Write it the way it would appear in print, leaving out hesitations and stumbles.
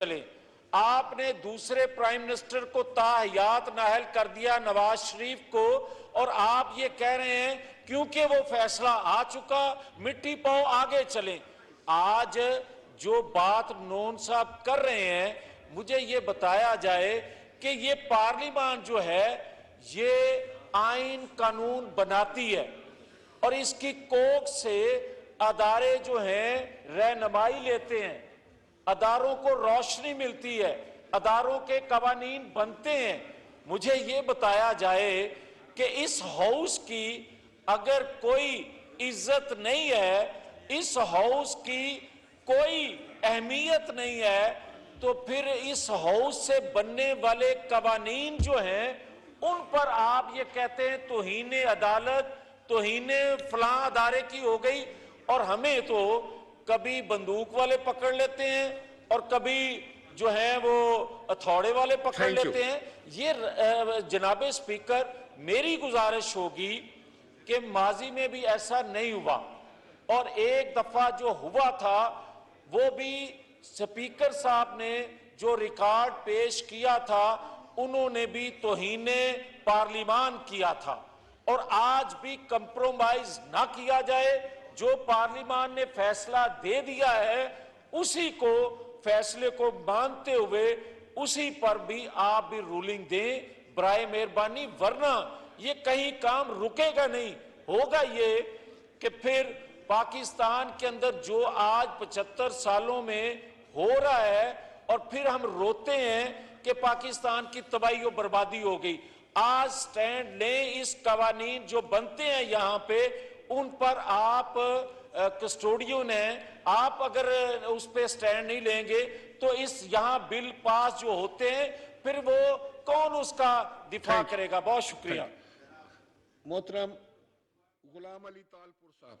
چلیں، آپ نے دوسرے پرائم منسٹر کو تاحیات نااہل کر دیا نواز شریف کو، اور آپ یہ کہہ رہے ہیں کیونکہ وہ فیصلہ آ چکا مٹی پاؤ آگے چلیں۔ آج جو بات نون صاحب کر رہے ہیں، مجھے یہ بتایا جائے کہ یہ پارلیمان جو ہے یہ آئین قانون بناتی ہے اور اس کی کوکھ سے ادارے جو ہیں رہنمائی لیتے ہیں، اداروں کو روشنی ملتی ہے، اداروں کے قوانین بنتے ہیں۔ مجھے یہ بتایا جائے کہ اس ہاؤس کی اگر کوئی عزت نہیں ہے، اس ہاؤس کی کوئی اہمیت نہیں ہے، تو پھر اس ہاؤس سے بننے والے قوانین جو ہیں ان پر آپ یہ کہتے ہیں توہین عدالت، توہین فلاں ادارے کی ہو گئی، اور ہمیں تو کبھی بندوق والے پکڑ لیتے ہیں اور کبھی جو ہیں وہ ہتھوڑے والے پکڑ لیتے ہیں۔ یہ جناب اسپیکر میری گزارش ہوگی کہ ماضی میں بھی ایسا نہیں ہوا، اور ایک دفعہ جو ہوا تھا وہ بھی اسپیکر صاحب نے جو ریکارڈ پیش کیا تھا انہوں نے بھی توہین پارلیمان کیا تھا، اور آج بھی کمپرومائز نہ کیا جائے۔ جو پارلیمان نے فیصلہ دے دیا ہے اسی کو فیصلے کو مانتے ہوئے اسی پر بھی آپ بھی رولنگ دیں برائے مہربانی، ورنہ یہ کہیں کام رکے گا نہیں۔ ہوگا یہ کہ پھر پاکستان کے اندر جو آج 75 سالوں میں ہو رہا ہے، اور پھر ہم روتے ہیں کہ پاکستان کی تباہی و بربادی ہو گئی۔ آج سٹینڈ لیں، اس قوانین جو بنتے ہیں یہاں پہ ان پر آپ کسٹوڈین ہیں، آپ اگر اس پہ سٹینڈ نہیں لیں گے تو اس یہاں بل پاس جو ہوتے ہیں پھر وہ کون اس کا دفاع کرے گا؟ بہت شکریہ۔ محترم غلام علی طالپور صاحب۔